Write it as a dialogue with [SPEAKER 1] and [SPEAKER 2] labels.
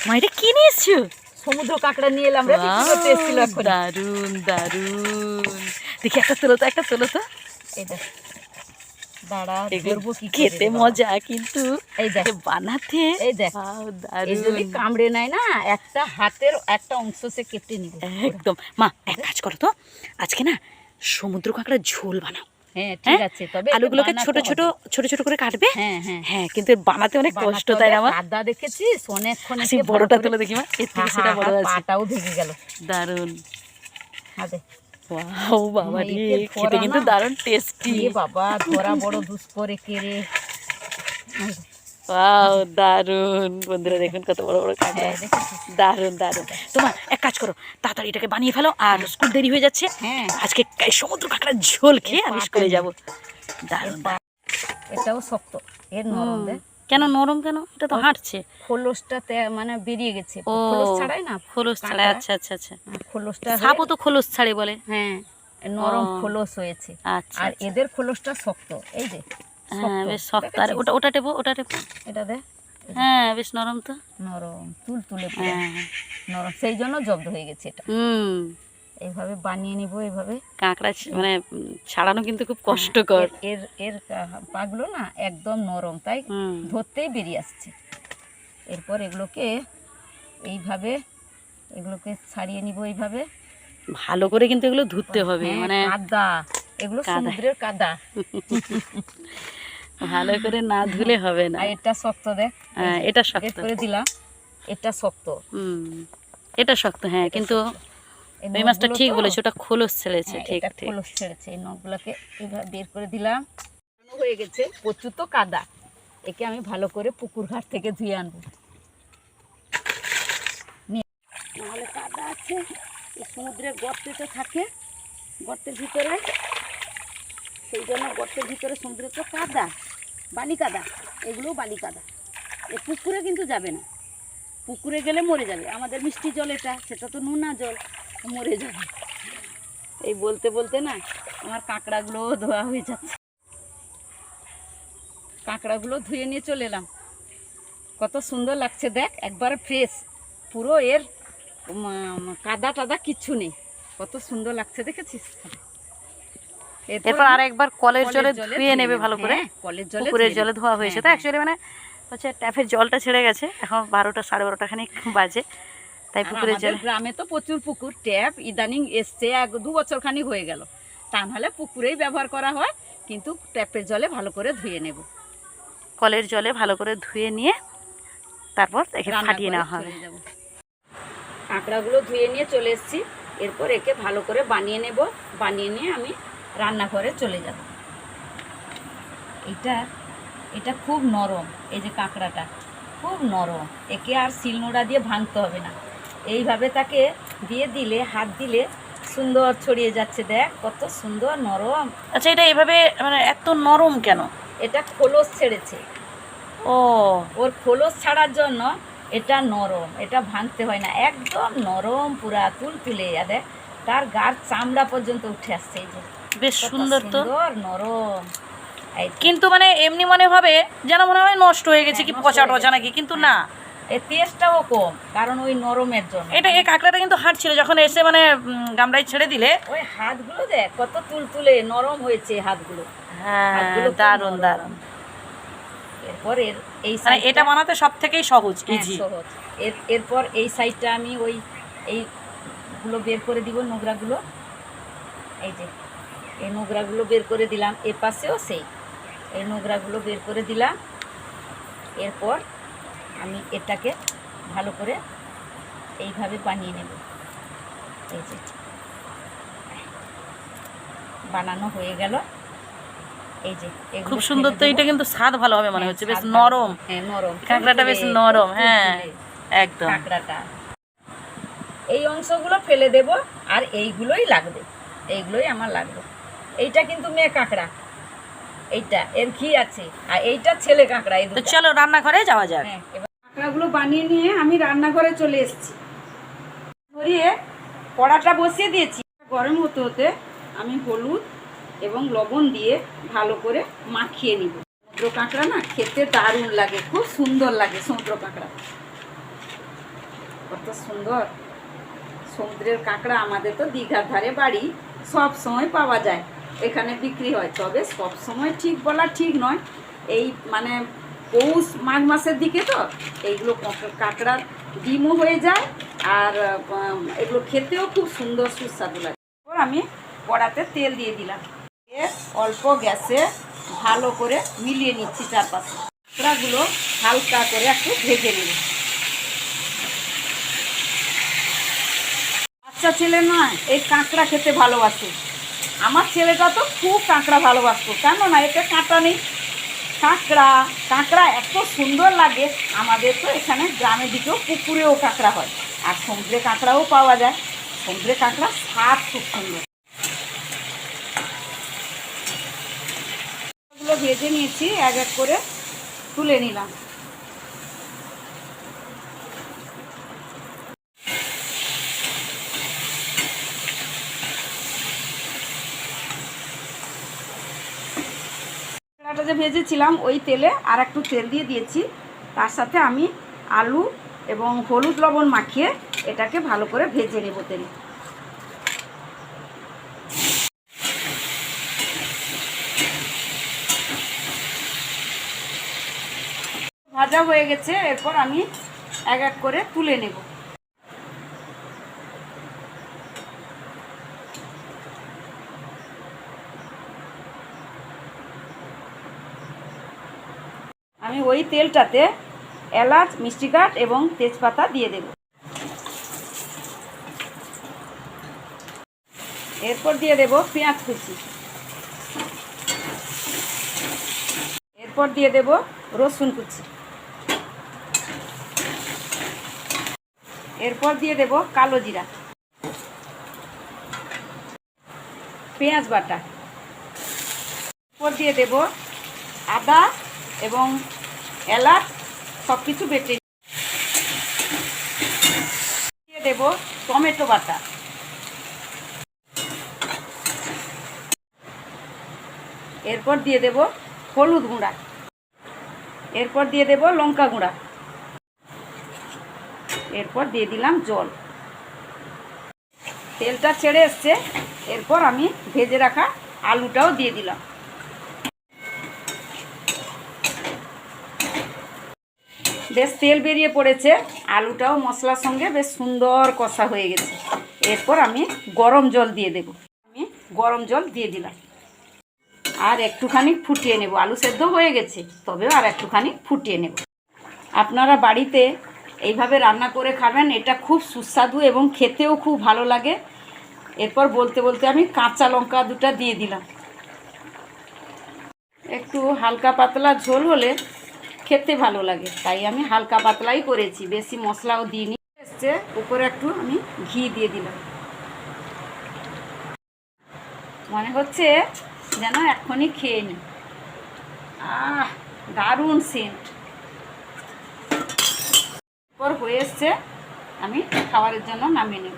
[SPEAKER 1] মা এটা কি নিয়ে এসছো?
[SPEAKER 2] সমুদ্র কাঁকড়া নিয়ে এলাম রে, বিক্রি করতে এসেছিল এখন।
[SPEAKER 1] দারুন দারুন, দেখি একটা তোলো তো, একটা তোলো তো।
[SPEAKER 2] এই দেখ, দাঁড়া ধরবো কি করে
[SPEAKER 1] খেতে
[SPEAKER 2] রে বাবা।
[SPEAKER 1] মজা, কিন্তু
[SPEAKER 2] এই দেখ
[SPEAKER 1] বানাতে
[SPEAKER 2] এই দেখ, এই যদি
[SPEAKER 1] দারুন
[SPEAKER 2] কামড়ে নেয় না, একটা হাতের একটা অংশ সে কেটে নিবে
[SPEAKER 1] একদম। মা এক কাজ করো তো, আজকে না সমুদ্র কাঁকড়ার ঝোল বানাও।
[SPEAKER 2] হ্যাঁ ঠিক আছে, তবে
[SPEAKER 1] আলুগুলোকে ছোট ছোট ছোট ছোট করে কাটবে।
[SPEAKER 2] হ্যাঁ হ্যাঁ
[SPEAKER 1] হ্যাঁ, কিন্তু বানাতে অনেক কষ্ট, তাই না মা?
[SPEAKER 2] কাদা দেখেছিস অনেকক্ষণ।
[SPEAKER 1] সেই বড়টা তুলে দেখি মা, এর থেকে সেটা বড় আছে।
[SPEAKER 2] পাটাও ভেঙে গেল।
[SPEAKER 1] দারুন,
[SPEAKER 2] আদে
[SPEAKER 1] ওয়াও বাবা রে, খেতে কিন্তু দারুন টেস্টি।
[SPEAKER 2] এ বাবা, ধরা বড় দুষ্করে কে রে।
[SPEAKER 1] ওয়াও দারুন, বন্ধুরা দেখুন কত বড় বড় কাঁকড়া। দারুন দারুন। তোমার এক কাজ করো, তাড়াতাড়ি এটাকে বানিয়ে ফেলো, আর স্কুল দেরি হয়ে যাচ্ছে।
[SPEAKER 2] হ্যাঁ,
[SPEAKER 1] আজকে সমুদ্র কাঁকড়ার ঝোল খেয়ে আমি স্কুলে যাবো। দারুন।
[SPEAKER 2] এটাও শক্ত, এর নরম দেখ।
[SPEAKER 1] কেন নরম কেন? এটা তো হাঁটছে।
[SPEAKER 2] খোলসটা মানে বেরিয়ে গেছে।
[SPEAKER 1] ও,
[SPEAKER 2] খোলস ছাড়াই না,
[SPEAKER 1] খোলস ছাড়াই। আচ্ছা আচ্ছা আচ্ছা,
[SPEAKER 2] খোলসটা
[SPEAKER 1] সাপও তো খোলস ছাড়ে বলে।
[SPEAKER 2] হ্যাঁ, নরম খোলস হয়েছে।
[SPEAKER 1] আচ্ছা,
[SPEAKER 2] আর এদের খোলসটা শক্ত, এই যে
[SPEAKER 1] হ্যাঁ বেশ শক্ত। আর ওটা ওটা টেপো, ওটা টেপো।
[SPEAKER 2] এটা দেখ,
[SPEAKER 1] হ্যাঁ বেশ নরম তো,
[SPEAKER 2] নরম তুলতুলে
[SPEAKER 1] হ্যাঁ
[SPEAKER 2] নরম, সেই জন্য জব্দ হয়ে গেছে এটা। এইভাবে বানিয়ে নিব। এইভাবে
[SPEAKER 1] কাঁকড়া মানে ছাড়ানো কিন্তু খুব কষ্টকর।
[SPEAKER 2] এর এর পাগুলো না একদম নরম, তাই ধরতেই বেরিয়ে আসছে। এরপর এগুলোকে এইভাবে ছাড়িয়ে নিব। এইভাবে
[SPEAKER 1] ভালো করে কিন্তু এগুলো ধুতে হবে, মানে
[SPEAKER 2] কাদা, এগুলো সমুদ্রের কাদা।
[SPEAKER 1] ভালো করে না ধুলে হবে না।
[SPEAKER 2] আর এটা শক্ত দেখ,
[SPEAKER 1] এটা শক্ত
[SPEAKER 2] করে দিলাম, এটা শক্ত।
[SPEAKER 1] এটা শক্ত, হ্যাঁ, কিন্তু এই মাছটা ঠিক বলেছো, ওটা খোলস ছেড়েছে। ঠিক ঠিক,
[SPEAKER 2] খোলস ছেড়েছে। এই নখগুলোকে এইভাবে বের করে দিলাম। হয়ে গেছে, প্রচুর তো কাদা, একে আমি ভালো করে পুকুর ঘাট থেকে ধুয়ে আনবো। নাহলে কাদা আছে, এই সমুদ্রের গর্তে তো থাকে, গর্তের ভিতরে, সেই জন্য গর্তের ভিতরে সমুদ্রে তো কাদা, বালি কাদা, এগুলোও বালি কাদা। এ পুকুরে কিন্তু যাবে না, পুকুরে গেলে মরে যাবে। আমাদের মিষ্টি জল এটা, সেটা তো নোনা জল, মরে যাবে। এই বলতে বলতে না আমার কাঁকড়াগুলো ধোয়া হয়ে যাচ্ছে। কাঁকড়াগুলো ধুয়ে নিয়ে চলে এলাম। কত সুন্দর লাগছে দেখ, একবার ফ্রেশ, পুরো এর কাদা টাদা কিচ্ছু নেই, কত সুন্দর লাগছে দেখেছিস।
[SPEAKER 1] এরপর আর একবার কলের জলে ধুয়ে নেবে ভালো করে। পুকুরের জলে ধোয়া হয়েছে তো, অ্যাকচুয়ালি মানে হচ্ছে ট্যাপের জলটা ছেড়ে গেছে। এখন 12টা 12:30 খানিক বাজে, তাই পুকুরের জল।
[SPEAKER 2] গ্রামে তো প্রচুর পুকুর, ট্যাপ ইদানিং এসছে, 1-2 বছর খানিক হয়ে গেল। তা নাহলে পুকুরেই ব্যবহার করা হয়, কিন্তু ট্যাপের জলে ভালো করে ধুয়ে নেব।
[SPEAKER 1] কলের জলে ভালো করে ধুয়ে নিয়ে তারপর একে ফাটিয়ে নেওয়া হবে।
[SPEAKER 2] কাঁকড়াগুলো ধুয়ে নিয়ে চলে এসেছি। এরপর একে ভালো করে বানিয়ে নেব। বানিয়ে নিয়ে আমি রান্নাঘরে চলে যাব। এটা খুব নরম, এই যে কাঁকড়াটা খুব নরম, একে আর শিলনোড়া দিয়ে ভাঙতে হবে না। এইভাবে তাকে দিয়ে দিলে, হাত দিলে সুন্দর ছড়িয়ে যাচ্ছে। দেখ কত সুন্দর নরম।
[SPEAKER 1] আচ্ছা, এটা এইভাবে মানে এত নরম কেন?
[SPEAKER 2] এটা খোলস ছেড়েছে।
[SPEAKER 1] ও,
[SPEAKER 2] ওর খোলস ছাড়ার জন্য এটা নরম, এটা ভাঙতে হয় না, একদম নরম, পুরা তুলতুলে। দেখ তার গার চামড়া পর্যন্ত উঠে আসছে। এই যে
[SPEAKER 1] বেশ সুন্দর তো,
[SPEAKER 2] নরম।
[SPEAKER 1] কিন্তু মানে এমনি মনে হবে যেন মনে হয় নষ্ট হয়ে গেছে, কি পচা টচা নাকি, কিন্তু না,
[SPEAKER 2] এর টেস্টটাও কম, কারণ ওই নরমের জন্য।
[SPEAKER 1] এটা এই কাঁকড়াটা কিন্তু হাঁটছিল যখন এসে, মানে গামলায় ছেড়ে দিলে
[SPEAKER 2] ওই হাতগুলো দেখ কত তুলতুলে নরম হয়েছে হাতগুলো।
[SPEAKER 1] হ্যাঁ দারুণ দারুণ।
[SPEAKER 2] এরপর এই
[SPEAKER 1] এটা বানাতে সব থেকেই সহজ, ইজি।
[SPEAKER 2] এরপর এই সাইডটা আমি এইগুলো বের করে দিব, নোংরাগুলো। এই যে এই নোংরাগুলো বের করে দিলাম, এ পাশেও সেই এই নোংরাগুলো বের করে দিলাম। এরপর আমি এটাকে ভালো করে এইভাবে বানিয়ে নেব। এই যে বানানো হয়ে গেল। এই যে
[SPEAKER 1] খুব সুন্দর তো, এটা কিন্তু স্বাদ ভালো হবে মনে হচ্ছে, বেশ নরম।
[SPEAKER 2] হ্যাঁ নরম,
[SPEAKER 1] কাঁকড়াটা বেশ নরম। হ্যাঁ একদম।
[SPEAKER 2] কাঁকড়াটা এই অংশগুলো ফেলে দেব, আর এইগুলোই লাগবে, এইগুলোই আমার লাগবে। এইটা কিন্তু মেয়ে কাঁকড়া, এইটা এর ঘি আছে, আর এইটা ছেলে কাঁকড়া। এই
[SPEAKER 1] তো চলো রান্নাঘরে যাওয়া যাক।
[SPEAKER 2] হ্যাঁ, এবার কাঁকড়াগুলো বানিয়ে নিয়ে আমি রান্নাঘরে চলে এসেছি। ধরিয়ে কড়াটা বসিয়ে দিয়েছি। গরম হতে হতে আমি হলুদ এবং লবণ দিয়ে ভালো করে মাখিয়ে নিব। সমুদ্র কাঁকড়া না খেতে দারুণ লাগে, খুব সুন্দর লাগে সমুদ্র কাঁকড়া। কত সুন্দর সমুদ্রের কাঁকড়া। আমাদের তো দীঘার ধারে বাড়ি, সব সময় পাওয়া যায়, এখানে বিক্রি হয়। তবে সব সময় ঠিক বলা ঠিক নয়, এই মানে পৌষ মাঘ মাসের দিকে তো এইগুলো কাঁকড়ার ডিমও হয়ে যায়, আর এগুলো খেতেও খুব সুন্দর সুস্বাদু লাগে। এরপর আমি কড়াতে তেল দিয়ে দিলাম, অল্প গ্যাসে ভালো করে মিলিয়ে নিচ্ছি চারপাশে। কাঁকড়াগুলো হালকা করে একটু ভেজে নেব। বাচ্চা ছেলে নয়, এই কাঁকড়া খেতে ভালোবাসে। আমার ছেলেটা তো খুব কাঁকড়া ভালোবাসতো, কেন না এতে কাঁটা নেই। কাঁকড়া এত সুন্দর লাগে। আমাদের তো এখানে গ্রামের দিকেও পুকুরেও কাঁকড়া হয়, আর সমুদ্রে কাঁকড়াও পাওয়া যায়। সমুদ্রে কাঁকড়া স্বাদ খুব সুন্দর। এগুলো ভেজে নিয়েছি, এক এক করে তুলে নিলাম। কাঁকড়াটা যে ভেজেছিলাম ওই তেলে আর একটু তেল দিয়ে দিয়েছি। তার সাথে আমি আলু এবং হলুদ লবণ মাখিয়ে এটাকে ভালো করে ভেজে নেব তেলে। ভাজা হয়ে গেছে, এরপর আমি এক এক করে তুলে নেব। আমি ওই তেলটাতে এলাচ, মিষ্টি কাঠ এবং তেজপাতা দিয়ে দেব। এরপর দিয়ে দেব পেঁয়াজ কুচি। এরপর দিয়ে দেব রসুন কুচি। এরপর দিয়ে দেব কালো জিরা, পেঁয়াজ বাটা। এরপর দিয়ে দেব আদা এবং এলাচ সব কিছু বেটে। দিয়ে দেব টমেটো বাটা। এরপর দিয়ে দেব হলুদ গুঁড়া। এরপর দিয়ে দেব লঙ্কা গুঁড়া। এরপর দিয়ে দিলাম জল। তেলটা ছেড়ে এসছে, এরপর আমি ভেজে রাখা আলুটাও দিয়ে দিলাম। বেশ তেল বেরিয়ে পড়েছে, আলুটাও মশলার সঙ্গে বেশ সুন্দর কষা হয়ে গেছে। এরপর আমি গরম জল দিয়ে দেব। আমি গরম জল দিয়ে দিলাম, আর একটুখানি ফুটিয়ে নেব। আলু সেদ্ধ হয়ে গেছে, তবেও আর একটুখানি ফুটিয়ে নেব। আপনারা বাড়িতে এইভাবে রান্না করে খাবেন, এটা খুব সুস্বাদু এবং খেতেও খুব ভালো লাগে। এরপর বলতে বলতে আমি কাঁচা লঙ্কা দুটো দিয়ে দিলাম। একটু হালকা পাতলা ঝোল হলে খেতে ভালো লাগে, তাই আমি হালকা পাতলাই করেছি, বেশি মশলাও দিইনি। এসছে উপরে একটু আমি ঘি দিয়ে দিলাম। মনে হচ্ছে যেন এক্ষুনি খেয়ে নিই। দারুণ সেন্ট। এরপর হয়ে এসছে, আমি খাবারের জন্য নামিয়ে নেব।